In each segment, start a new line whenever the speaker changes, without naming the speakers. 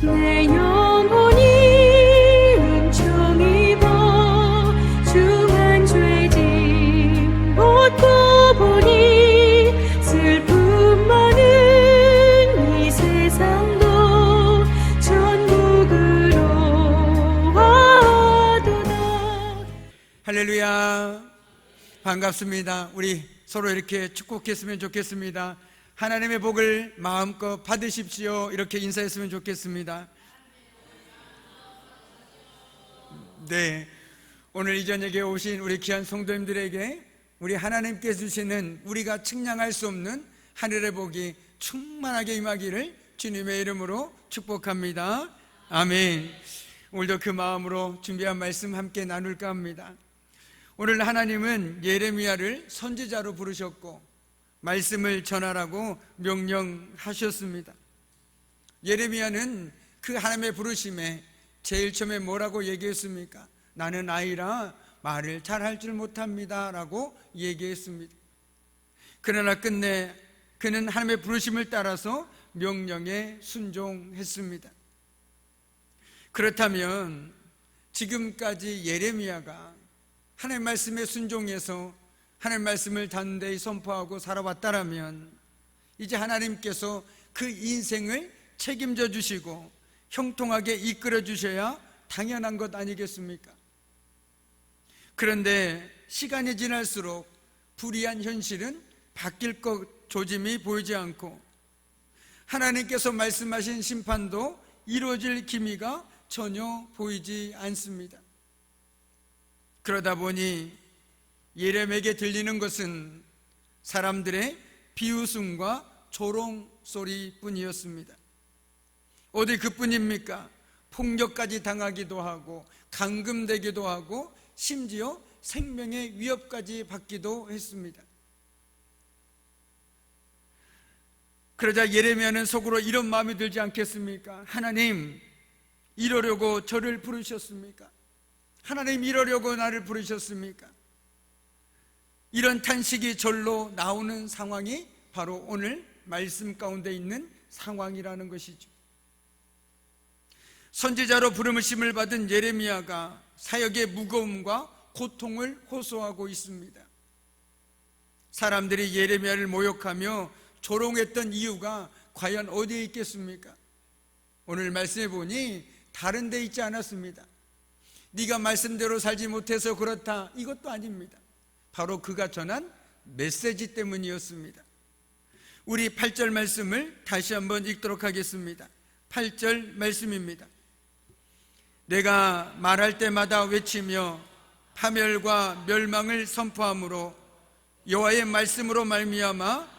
내 영혼이 은총입어 중한 죄짐 벗고 보니 슬픔 많은 이 세상도 천국으로 와도다.
할렐루야, 반갑습니다. 우리 서로 이렇게 축복했으면 좋겠습니다. 하나님의 복을 마음껏 받으십시오. 이렇게 인사했으면 좋겠습니다. 네, 오늘 이 저녁에 오신 우리 귀한 성도님들에게 우리 하나님께서 주시는 우리가 측량할 수 없는 하늘의 복이 충만하게 임하기를 주님의 이름으로 축복합니다. 아멘. 오늘도 그 마음으로 준비한 말씀 함께 나눌까 합니다. 오늘 하나님은 예레미야를 선지자로 부르셨고 말씀을 전하라고 명령하셨습니다. 예레미야는 그 하나님의 부르심에 제일 처음에 뭐라고 얘기했습니까? 나는 아이라 말을 잘할 줄 못합니다 라고 얘기했습니다. 그러나 끝내 그는 하나님의 부르심을 따라서 명령에 순종했습니다. 그렇다면 지금까지 예레미야가 하나님의 말씀에 순종해서 하나님의 말씀을 단대히 선포하고 살아왔다라면 이제 하나님께서 그 인생을 책임져 주시고 형통하게 이끌어 주셔야 당연한 것 아니겠습니까? 그런데 시간이 지날수록 불의한 현실은 바뀔 것 조짐이 보이지 않고 하나님께서 말씀하신 심판도 이루어질 기미가 전혀 보이지 않습니다. 그러다 보니 예레미야에게 들리는 것은 사람들의 비웃음과 조롱 소리뿐이었습니다. 어디 그뿐입니까? 폭력까지 당하기도 하고 감금되기도 하고 심지어 생명의 위협까지 받기도 했습니다. 그러자 예레미야는 속으로 이런 마음이 들지 않겠습니까? 하나님, 이러려고 저를 부르셨습니까? 하나님, 이러려고 나를 부르셨습니까? 이런 탄식이 절로 나오는 상황이 바로 오늘 말씀 가운데 있는 상황이라는 것이죠. 선지자로 부르심을 받은 예레미야가 사역의 무거움과 고통을 호소하고 있습니다. 사람들이 예레미야를 모욕하며 조롱했던 이유가 과연 어디에 있겠습니까? 오늘 말씀해 보니 다른 데 있지 않았습니다. 네가 말씀대로 살지 못해서 그렇다, 이것도 아닙니다. 바로 그가 전한 메시지 때문이었습니다. 우리 8절 말씀을 다시 한번 읽도록 하겠습니다. 8절 말씀입니다. 내가 말할 때마다 외치며 파멸과 멸망을 선포함으로 여호와의 말씀으로 말미암아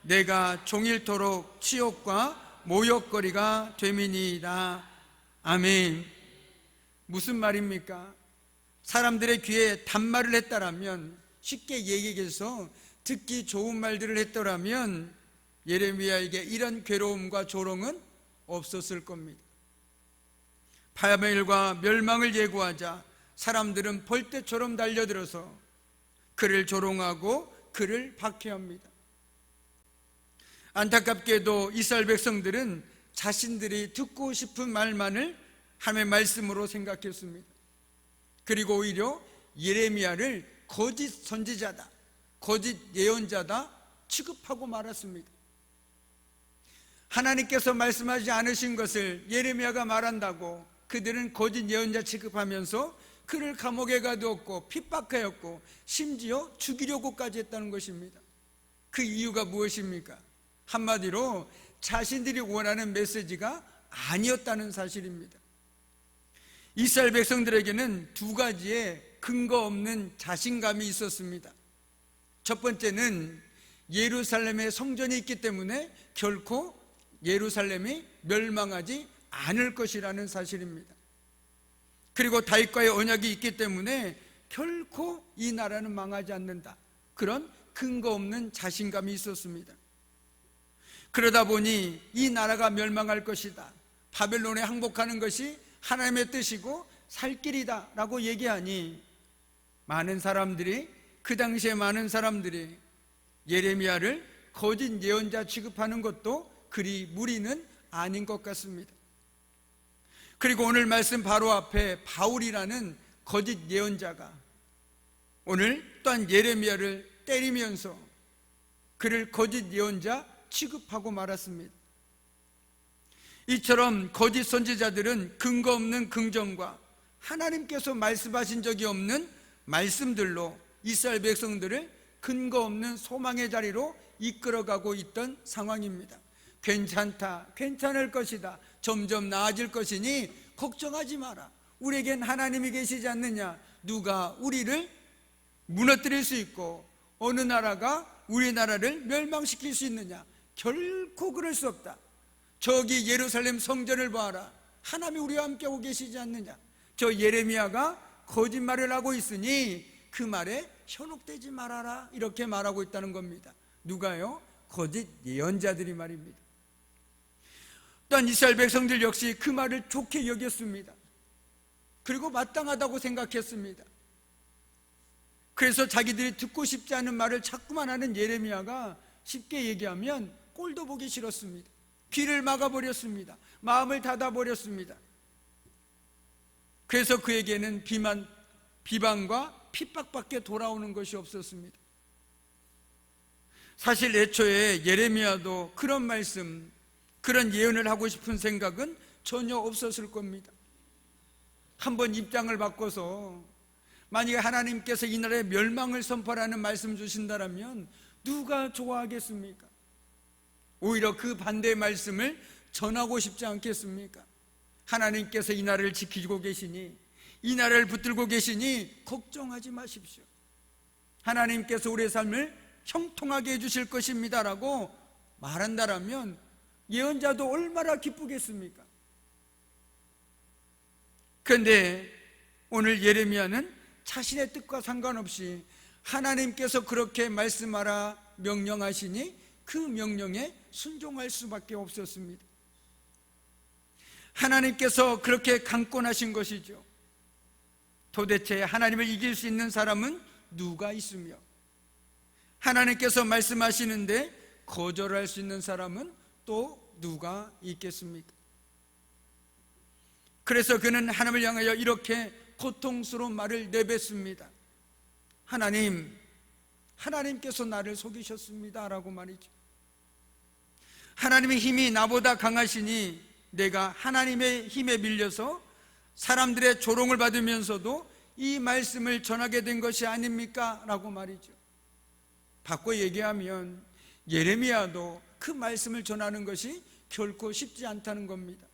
내가 종일토록 치욕과 모욕거리가 됨이니이다. 아멘. 무슨 말입니까? 사람들의 귀에 단말을 했다라면, 쉽게 얘기해서 듣기 좋은 말들을 했더라면 예레미야에게 이런 괴로움과 조롱은 없었을 겁니다. 파멸과 멸망을 예고하자 사람들은 벌떼처럼 달려들어서 그를 조롱하고 그를 박해합니다. 안타깝게도 이스라엘 백성들은 자신들이 듣고 싶은 말만을 하나님의 말씀으로 생각했습니다. 그리고 오히려 예레미야를 거짓 선지자다, 거짓 예언자다 취급하고 말았습니다. 하나님께서 말씀하지 않으신 것을 예레미야가 말한다고 그들은 거짓 예언자 취급하면서 그를 감옥에 가두었고 핍박하였고 심지어 죽이려고까지 했다는 것입니다. 그 이유가 무엇입니까? 한마디로 자신들이 원하는 메시지가 아니었다는 사실입니다. 이스라엘 백성들에게는 두 가지의 근거 없는 자신감이 있었습니다. 첫 번째는 예루살렘에 성전이 있기 때문에 결코 예루살렘이 멸망하지 않을 것이라는 사실입니다. 그리고 다윗과의 언약이 있기 때문에 결코 이 나라는 망하지 않는다, 그런 근거 없는 자신감이 있었습니다. 그러다 보니 이 나라가 멸망할 것이다, 바벨론에 항복하는 것이 하나님의 뜻이고 살 길이다 라고 얘기하니 많은 사람들이, 그 당시에 많은 사람들이 예레미야를 거짓 예언자 취급하는 것도 그리 무리는 아닌 것 같습니다. 그리고 오늘 말씀 바로 앞에 바울이라는 거짓 예언자가 오늘 또한 예레미야를 때리면서 그를 거짓 예언자 취급하고 말았습니다. 이처럼 거짓 선지자들은 근거 없는 긍정과 하나님께서 말씀하신 적이 없는 말씀들로 이스라엘 백성들을 근거 없는 소망의 자리로 이끌어가고 있던 상황입니다. 괜찮다, 괜찮을 것이다, 점점 나아질 것이니 걱정하지 마라, 우리에겐 하나님이 계시지 않느냐, 누가 우리를 무너뜨릴 수 있고 어느 나라가 우리나라를 멸망시킬 수 있느냐, 결코 그럴 수 없다. 저기 예루살렘 성전을 봐라, 하나님이 우리와 함께하고 계시지 않느냐. 저 예레미야가 거짓말을 하고 있으니 그 말에 현혹되지 말아라, 이렇게 말하고 있다는 겁니다. 누가요? 거짓 예언자들이 말입니다. 또한 이스라엘 백성들 역시 그 말을 좋게 여겼습니다. 그리고 마땅하다고 생각했습니다. 그래서 자기들이 듣고 싶지 않은 말을 자꾸만 하는 예레미야가 쉽게 얘기하면 꼴도 보기 싫었습니다. 귀를 막아버렸습니다. 마음을 닫아버렸습니다. 그래서 그에게는 비방과 핍박밖에 돌아오는 것이 없었습니다. 사실 애초에 예레미야도 그런 말씀, 그런 예언을 하고 싶은 생각은 전혀 없었을 겁니다. 한번 입장을 바꿔서 만약에 하나님께서 이 나라의 멸망을 선포하는 말씀 주신다면 누가 좋아하겠습니까? 오히려 그 반대의 말씀을 전하고 싶지 않겠습니까? 하나님께서 이 나라를 지키고 계시니, 이 나라를 붙들고 계시니 걱정하지 마십시오, 하나님께서 우리의 삶을 형통하게 해주실 것입니다 라고 말한다라면 예언자도 얼마나 기쁘겠습니까? 그런데 오늘 예레미야는 자신의 뜻과 상관없이 하나님께서 그렇게 말씀하라 명령하시니 그 명령에 순종할 수밖에 없었습니다. 하나님께서 그렇게 강권하신 것이죠. 도대체 하나님을 이길 수 있는 사람은 누가 있으며 하나님께서 말씀하시는데 거절할 수 있는 사람은 또 누가 있겠습니까? 그래서 그는 하나님을 향하여 이렇게 고통스러운 말을 내뱉습니다. 하나님께서 나를 속이셨습니다 라고 말이죠. 하나님의 힘이 나보다 강하시니 내가 하나님의 힘에 밀려서 사람들의 조롱을 받으면서도 이 말씀을 전하게 된 것이 아닙니까? 라고 말이죠. 바꿔 얘기하면 예레미야도 그 말씀을 전하는 것이 결코 쉽지 않다는 겁니다.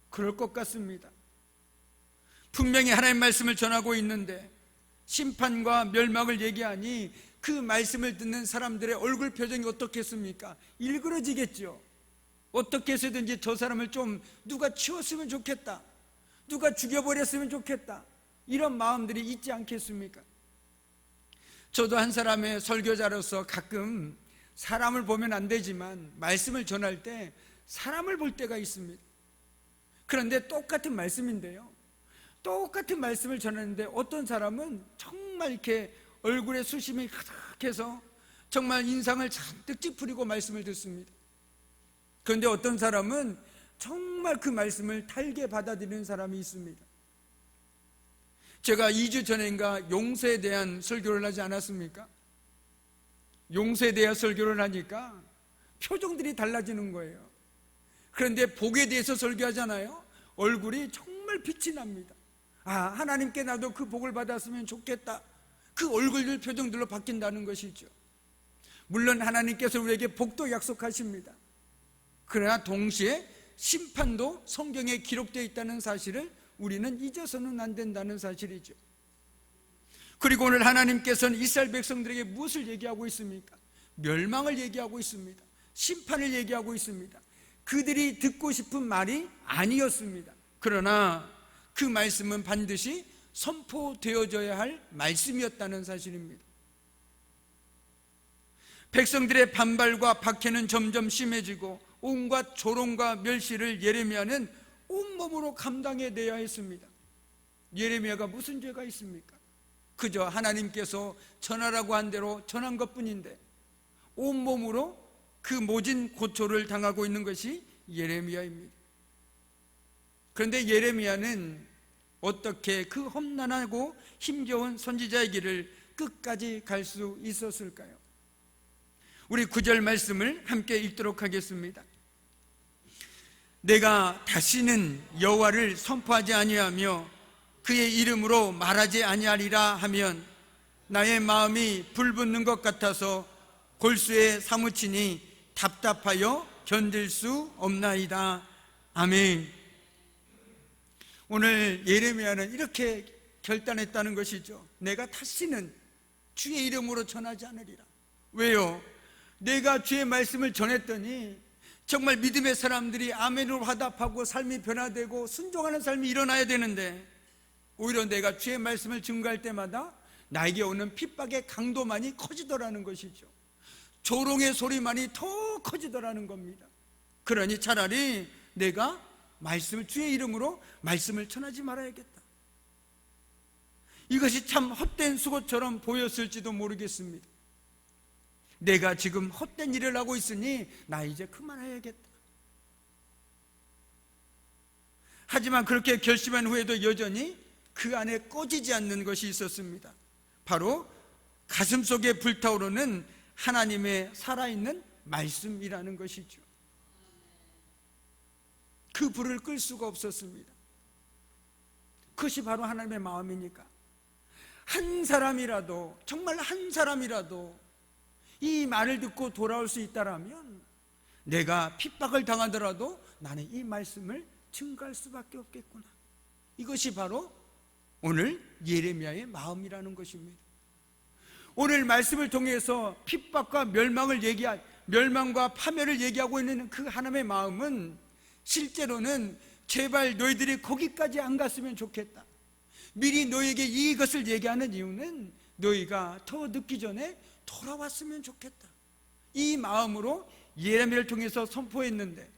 그럴 것 같습니다. 분명히 하나님의 말씀을 전하고 있는데 심판과 멸망을 얘기하니 그 말씀을 듣는 사람들의 얼굴 표정이 어떻겠습니까? 일그러지겠죠. 어떻게 해서든지 저 사람을 좀 누가 치웠으면 좋겠다, 누가 죽여버렸으면 좋겠다, 이런 마음들이 있지 않겠습니까? 저도 한 사람의 설교자로서 가끔 사람을 보면 안 되지만 말씀을 전할 때 사람을 볼 때가 있습니다. 그런데 똑같은 말씀인데요, 똑같은 말씀을 전하는데 어떤 사람은 정말 이렇게 얼굴에 수심이 가득해서 정말 인상을 잔뜩 찌푸리고 말씀을 듣습니다. 그런데 어떤 사람은 정말 그 말씀을 달게 받아들이는 사람이 있습니다. 제가 2주 전인가 용서에 대한 설교를 하지 않았습니까? 용서에 대한 설교를 하니까 표정들이 달라지는 거예요. 그런데 복에 대해서 설교하잖아요. 얼굴이 정말 빛이 납니다. 하나님께 나도 그 복을 받았으면 좋겠다, 그 얼굴들 표정들로 바뀐다는 것이죠. 물론 하나님께서 우리에게 복도 약속하십니다. 그러나 동시에 심판도 성경에 기록되어 있다는 사실을 우리는 잊어서는 안 된다는 사실이죠. 그리고 오늘 하나님께서는 이스라엘 백성들에게 무엇을 얘기하고 있습니까? 멸망을 얘기하고 있습니다. 심판을 얘기하고 있습니다. 그들이 듣고 싶은 말이 아니었습니다. 그러나 그 말씀은 반드시 선포되어져야 할 말씀이었다는 사실입니다. 백성들의 반발과 박해는 점점 심해지고 온갖 조롱과 멸시를 예레미야는 온몸으로 감당해내야 했습니다. 예레미야가 무슨 죄가 있습니까? 그저 하나님께서 전하라고 한 대로 전한 것뿐인데 온몸으로 그 모진 고초를 당하고 있는 것이 예레미야입니다. 그런데 예레미야는 어떻게 그 험난하고 힘겨운 선지자의 길을 끝까지 갈 수 있었을까요? 우리 9절 말씀을 함께 읽도록 하겠습니다. 내가 다시는 여호와를 선포하지 아니하며 그의 이름으로 말하지 아니하리라 하면 나의 마음이 불붙는 것 같아서 골수에 사무치니 답답하여 견딜 수 없나이다. 아멘. 오늘 예레미야는 이렇게 결단했다는 것이죠. 내가 다시는 주의 이름으로 전하지 않으리라. 왜요? 내가 주의 말씀을 전했더니 정말 믿음의 사람들이 아멘으로 화답하고 삶이 변화되고 순종하는 삶이 일어나야 되는데, 오히려 내가 주의 말씀을 증거할 때마다 나에게 오는 핍박의 강도만이 커지더라는 것이죠. 조롱의 소리만이 더 커지더라는 겁니다. 그러니 차라리 내가 말씀을, 주의 이름으로 말씀을 전하지 말아야겠다. 이것이 참 헛된 수고처럼 보였을지도 모르겠습니다. 내가 지금 헛된 일을 하고 있으니 나 이제 그만해야겠다. 하지만 그렇게 결심한 후에도 여전히 그 안에 꺼지지 않는 것이 있었습니다. 바로 가슴속에 불타오르는 하나님의 살아있는 말씀이라는 것이죠. 그 불을 끌 수가 없었습니다. 그것이 바로 하나님의 마음이니까. 한 사람이라도, 정말 한 사람이라도 이 말을 듣고 돌아올 수 있다라면 내가 핍박을 당하더라도 나는 이 말씀을 증거할 수밖에 없겠구나. 이것이 바로 오늘 예레미야의 마음이라는 것입니다. 오늘 말씀을 통해서 핍박과 멸망과 파멸을 얘기하고 있는 그 하나님의 마음은 실제로는 제발 너희들이 거기까지 안 갔으면 좋겠다. 미리 너희에게 이것을 얘기하는 이유는 너희가 더 늦기 전에 돌아왔으면 좋겠다. 이 마음으로 예레미야를 통해서 선포했는데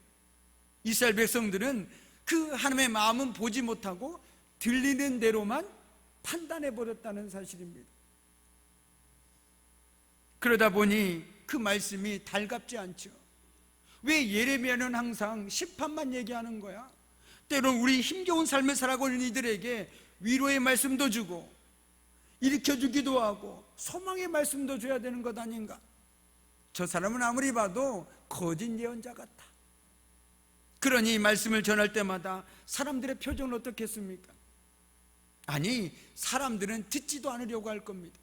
이스라엘 백성들은 그 하나님의 마음은 보지 못하고 들리는 대로만 판단해버렸다는 사실입니다. 그러다 보니 그 말씀이 달갑지 않죠. 왜 예레미야는 항상 심판만 얘기하는 거야? 때론 우리 힘겨운 삶을 살아가고 있는 이들에게 위로의 말씀도 주고 일으켜주기도 하고 소망의 말씀도 줘야 되는 것 아닌가? 저 사람은 아무리 봐도 거짓 예언자 같아. 그러니 이 말씀을 전할 때마다 사람들의 표정은 어떻겠습니까? 아니, 사람들은 듣지도 않으려고 할 겁니다.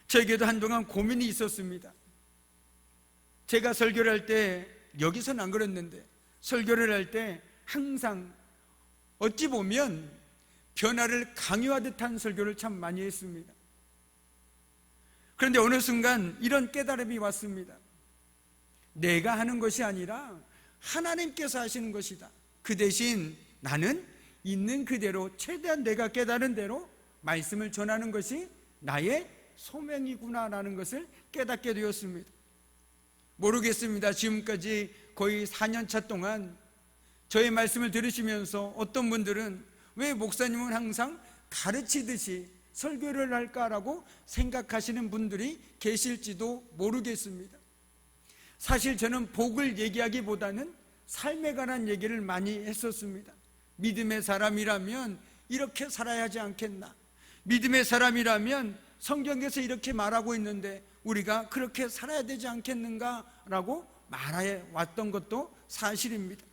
저에게도 한동안 고민이 있었습니다. 제가 설교를 할 때, 여기서는 안 그랬는데 설교를 할 때 항상 어찌 보면 변화를 강요하듯 한 설교를 참 많이 했습니다. 그런데 어느 순간 이런 깨달음이 왔습니다. 내가 하는 것이 아니라 하나님께서 하시는 것이다. 그 대신 나는 있는 그대로 최대한 내가 깨달은 대로 말씀을 전하는 것이 나의 소명이구나라는 것을 깨닫게 되었습니다. 모르겠습니다. 지금까지 거의 4년차 동안 저의 말씀을 들으시면서 어떤 분들은 왜 목사님은 항상 가르치듯이 설교를 할까라고 생각하시는 분들이 계실지도 모르겠습니다. 사실 저는 복을 얘기하기보다는 삶에 관한 얘기를 많이 했었습니다. 믿음의 사람이라면 이렇게 살아야 하지 않겠나? 믿음의 사람이라면 성경에서 이렇게 말하고 있는데 우리가 그렇게 살아야 되지 않겠는가라고 말해 왔던 것도 사실입니다.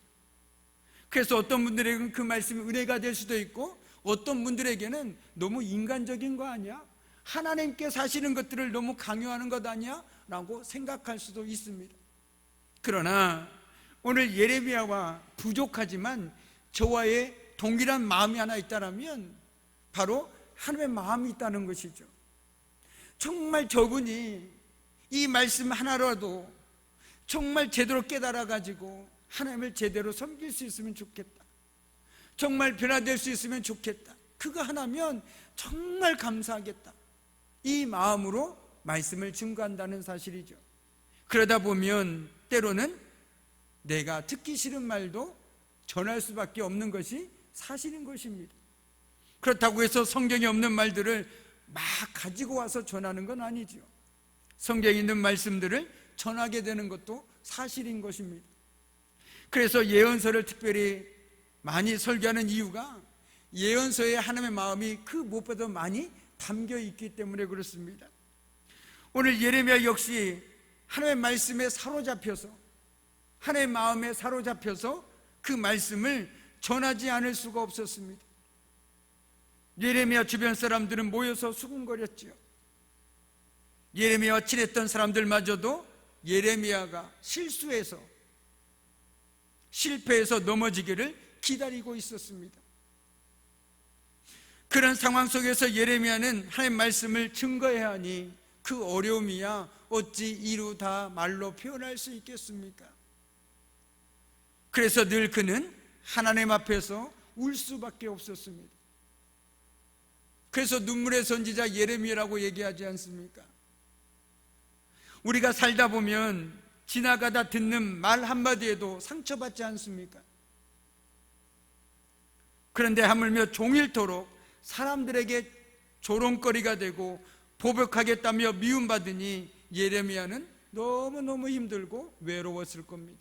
그래서 어떤 분들에게는 그 말씀이 은혜가 될 수도 있고 어떤 분들에게는 너무 인간적인 거 아니야? 하나님께 사시는 것들을 너무 강요하는 것 아니야? 라고 생각할 수도 있습니다. 그러나 오늘 예레미야와 부족하지만 저와의 동일한 마음이 하나 있다면 바로 하나님의 마음이 있다는 것이죠. 정말 저분이 이 말씀 하나라도 정말 제대로 깨달아가지고 하나님을 제대로 섬길 수 있으면 좋겠다. 정말 변화될 수 있으면 좋겠다. 그거 하나면 정말 감사하겠다. 이 마음으로 말씀을 증거한다는 사실이죠. 그러다 보면 때로는 내가 듣기 싫은 말도 전할 수밖에 없는 것이 사실인 것입니다. 그렇다고 해서 성경에 없는 말들을 막 가지고 와서 전하는 건 아니죠. 성경에 있는 말씀들을 전하게 되는 것도 사실인 것입니다. 그래서 예언서를 특별히 많이 설교하는 이유가 예언서에 하나님의 마음이 그 무엇보다 많이 담겨 있기 때문에 그렇습니다. 오늘 예레미야 역시 하나님의 말씀에 사로잡혀서, 하나님의 마음에 사로잡혀서 그 말씀을 전하지 않을 수가 없었습니다. 예레미야 주변 사람들은 모여서 수군거렸지요. 예레미야와 친했던 사람들마저도 예레미야가 실패해서 넘어지기를 기다리고 있었습니다. 그런 상황 속에서 예레미야는 하나님의 말씀을 증거해야 하니 그 어려움이야 어찌 이루 다 말로 표현할 수 있겠습니까? 그래서 늘 그는 하나님 앞에서 울 수밖에 없었습니다. 그래서 눈물의 선지자 예레미야라고 얘기하지 않습니까? 우리가 살다 보면 지나가다 듣는 말 한마디에도 상처받지 않습니까? 그런데 하물며 종일토록 사람들에게 조롱거리가 되고 보복하겠다며 미움받으니 예레미야는 너무너무 힘들고 외로웠을 겁니다.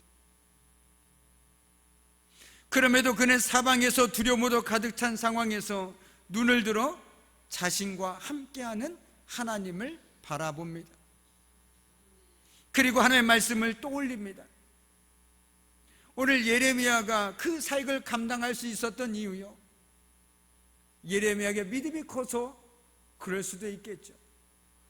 그럼에도 그는 사방에서 두려움으로 가득 찬 상황에서 눈을 들어 자신과 함께하는 하나님을 바라봅니다. 그리고 하나님의 말씀을 떠올립니다. 오늘 예레미야가 그 사역을 감당할 수 있었던 이유요, 예레미야에게 믿음이 커서 그럴 수도 있겠죠.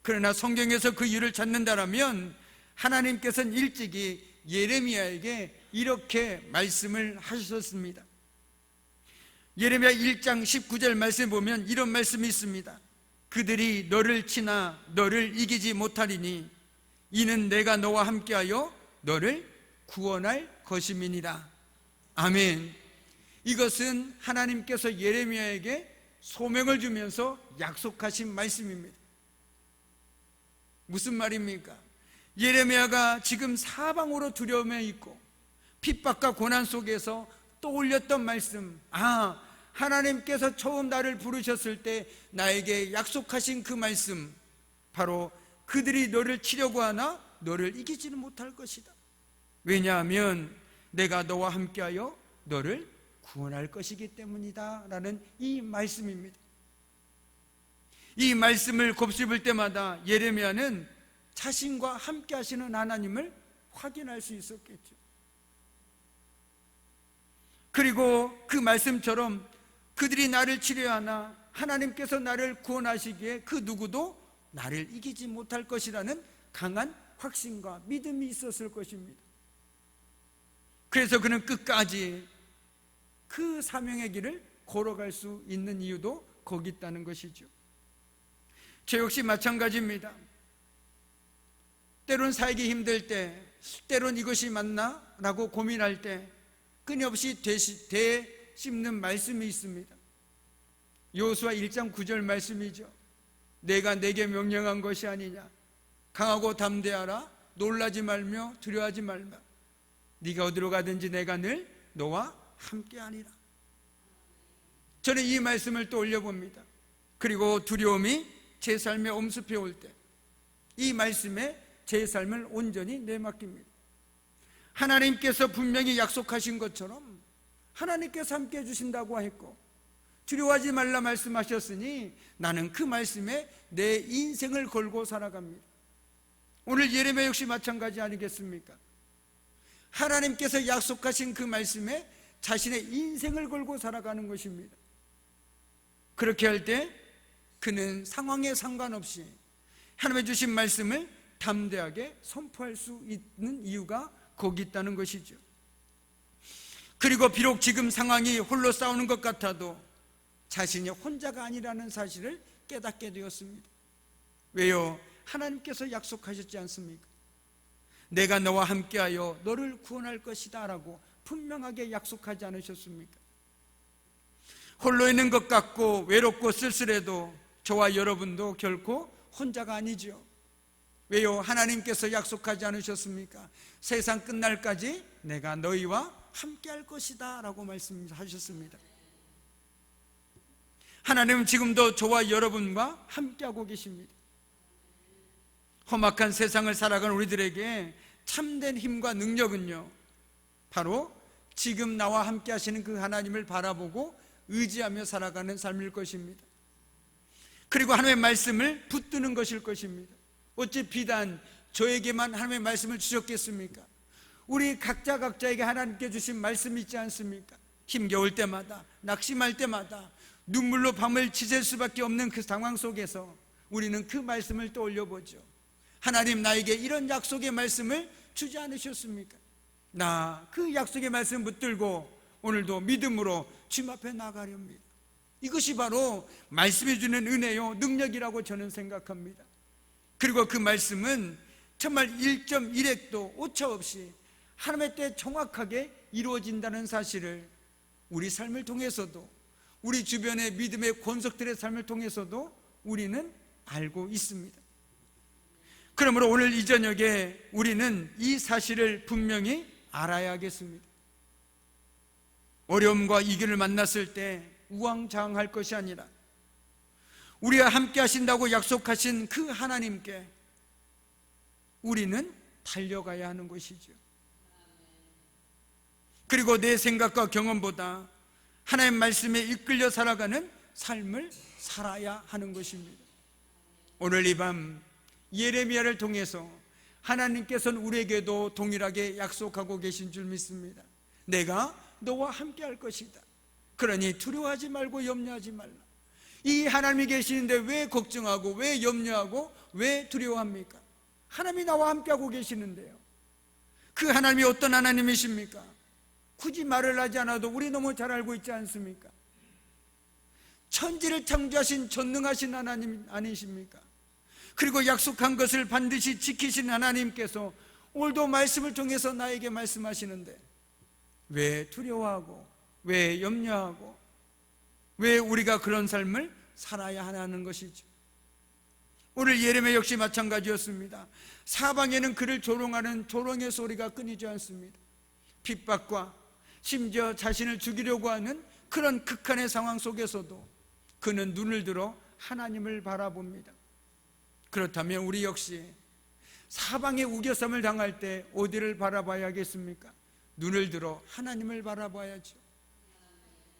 그러나 성경에서 그 이유를 찾는다면 하나님께서는 일찍이 예레미야에게 이렇게 말씀을 하셨습니다. 예레미야 1장 19절 말씀에 보면 이런 말씀이 있습니다. 그들이 너를 치나 너를 이기지 못하리니 이는 내가 너와 함께하여 너를 구원할 것임이니라. 아멘. 이것은 하나님께서 예레미야에게 소명을 주면서 약속하신 말씀입니다. 무슨 말입니까? 예레미야가 지금 사방으로 두려움에 있고 핍박과 고난 속에서 떠올렸던 말씀, 하나님께서 처음 나를 부르셨을 때 나에게 약속하신 그 말씀, 바로 그들이 너를 치려고 하나 너를 이기지는 못할 것이다. 왜냐하면 내가 너와 함께하여 너를 구원할 것이기 때문이다 라는 이 말씀입니다. 이 말씀을 곱씹을 때마다 예레미야는 자신과 함께 하시는 하나님을 확인할 수 있었겠죠. 그리고 그 말씀처럼 그들이 나를 치려 하나 하나님께서 나를 구원하시기에 그 누구도 나를 이기지 못할 것이라는 강한 확신과 믿음이 있었을 것입니다. 그래서 그는 끝까지 그 사명의 길을 걸어갈 수 있는 이유도 거기 있다는 것이죠. 저 역시 마찬가지입니다. 때론 살기 힘들 때, 때론 이것이 맞나? 라고 고민할 때 끊임없이 되씹는 말씀이 있습니다. 여호수아 1장 9절 말씀이죠. 내가 내게 명령한 것이 아니냐? 강하고 담대하라. 놀라지 말며 두려워하지 말마. 네가 어디로 가든지 내가 늘 너와 함께하니라. 저는 이 말씀을 또 올려봅니다. 그리고 두려움이 제 삶에 엄습해 올 때 이 말씀에 제 삶을 온전히 내맡깁니다. 하나님께서 분명히 약속하신 것처럼 하나님께서 함께 해주신다고 했고 두려워하지 말라 말씀하셨으니 나는 그 말씀에 내 인생을 걸고 살아갑니다. 오늘 예레미야 역시 마찬가지 아니겠습니까? 하나님께서 약속하신 그 말씀에 자신의 인생을 걸고 살아가는 것입니다. 그렇게 할 때 그는 상황에 상관없이 하나님의 주신 말씀을 담대하게 선포할 수 있는 이유가 거기 있다는 것이죠. 그리고 비록 지금 상황이 홀로 싸우는 것 같아도 자신이 혼자가 아니라는 사실을 깨닫게 되었습니다. 왜요? 하나님께서 약속하셨지 않습니까? 내가 너와 함께하여 너를 구원할 것이다 라고 분명하게 약속하지 않으셨습니까? 홀로 있는 것 같고 외롭고 쓸쓸해도 저와 여러분도 결코 혼자가 아니죠. 왜요? 하나님께서 약속하지 않으셨습니까? 세상 끝날까지 내가 너희와 함께할 것이다 라고 말씀하셨습니다. 하나님은 지금도 저와 여러분과 함께하고 계십니다. 험악한 세상을 살아가는 우리들에게 참된 힘과 능력은요, 바로 지금 나와 함께 하시는 그 하나님을 바라보고 의지하며 살아가는 삶일 것입니다. 그리고 하나님의 말씀을 붙드는 것일 것입니다. 어찌 비단 저에게만 하나님의 말씀을 주셨겠습니까? 우리 각자에게 하나님께 주신 말씀이 있지 않습니까? 힘겨울 때마다, 낙심할 때마다 눈물로 밤을 지샐 수밖에 없는 그 상황 속에서 우리는 그 말씀을 떠올려 보죠. 하나님, 나에게 이런 약속의 말씀을 주지 않으셨습니까? 나 그 약속의 말씀 붙들고 오늘도 믿음으로 주님 앞에 나가렵니다. 이것이 바로 말씀이 주는 은혜요, 능력이라고 저는 생각합니다. 그리고 그 말씀은 정말 1.1핵도 오차 없이 하나님의 때에 정확하게 이루어진다는 사실을 우리 삶을 통해서도, 우리 주변의 믿음의 권속들의 삶을 통해서도 우리는 알고 있습니다. 그러므로 오늘 이 저녁에 우리는 이 사실을 분명히 알아야겠습니다. 어려움과 이견을 만났을 때 우왕좌왕할 것이 아니라 우리와 함께 하신다고 약속하신 그 하나님께 우리는 달려가야 하는 것이죠. 그리고 내 생각과 경험보다 하나님 말씀에 이끌려 살아가는 삶을 살아야 하는 것입니다. 오늘 이 밤 예레미야를 통해서 하나님께서는 우리에게도 동일하게 약속하고 계신 줄 믿습니다. 내가 너와 함께 할 것이다. 그러니 두려워하지 말고 염려하지 말라. 이 하나님이 계시는데 왜 걱정하고 왜 염려하고 왜 두려워합니까? 하나님이 나와 함께하고 계시는데요. 그 하나님이 어떤 하나님이십니까? 굳이 말을 하지 않아도 우리 너무 잘 알고 있지 않습니까? 천지를 창조하신 전능하신 하나님 아니십니까? 그리고 약속한 것을 반드시 지키신 하나님께서 오늘도 말씀을 통해서 나에게 말씀하시는데 왜 두려워하고 왜 염려하고 왜 우리가 그런 삶을 살아야 하는 것이죠. 오늘 예레미야 역시 마찬가지였습니다. 사방에는 그를 조롱하는 조롱의 소리가 끊이지 않습니다. 핍박과 심지어 자신을 죽이려고 하는 그런 극한의 상황 속에서도 그는 눈을 들어 하나님을 바라봅니다. 그렇다면 우리 역시 사방에 우겨쌈을 당할 때 어디를 바라봐야겠습니까? 눈을 들어 하나님을 바라봐야죠.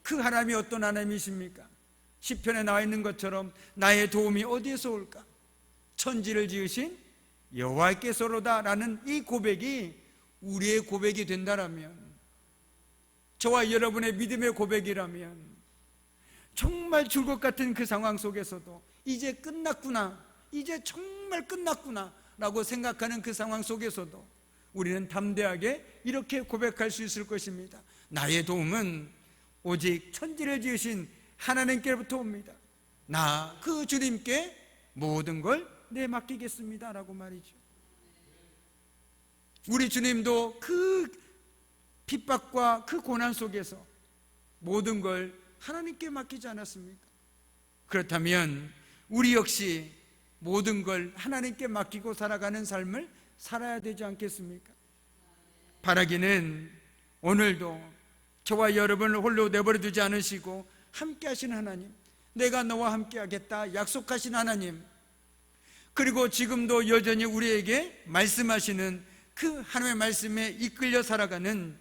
그 하나님이 어떤 하나님이십니까? 시편에 나와 있는 것처럼 나의 도움이 어디에서 올까? 천지를 지으신 여호와께서로다 라는 이 고백이 우리의 고백이 된다라면, 저와 여러분의 믿음의 고백이라면 정말 줄 것 같은 그 상황 속에서도 이제 끝났구나, 이제 정말 끝났구나 라고 생각하는 그 상황 속에서도 우리는 담대하게 이렇게 고백할 수 있을 것입니다. 나의 도움은 오직 천지를 지으신 하나님께로부터 옵니다. 나 그 주님께 모든 걸 내맡기겠습니다 라고 말이죠. 우리 주님도 그 핍박과 그 고난 속에서 모든 걸 하나님께 맡기지 않았습니까? 그렇다면 우리 역시 모든 걸 하나님께 맡기고 살아가는 삶을 살아야 되지 않겠습니까? 바라기는 오늘도 저와 여러분을 홀로 내버려 두지 않으시고 함께 하신 하나님, 내가 너와 함께 하겠다 약속하신 하나님, 그리고 지금도 여전히 우리에게 말씀하시는 그 하나님의 말씀에 이끌려 살아가는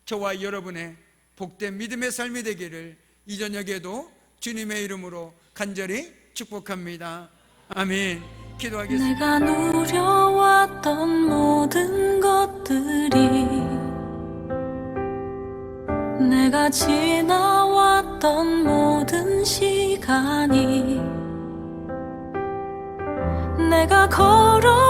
저와 여러분의 복된 믿음의 삶이 되기를 이 저녁에도 주님의 이름으로 간절히 축복합니다. 아멘. 기도하겠습니다.
내가 누려왔던 모든 것들이, 내가 지나왔던 모든 시간이, 내가 걸어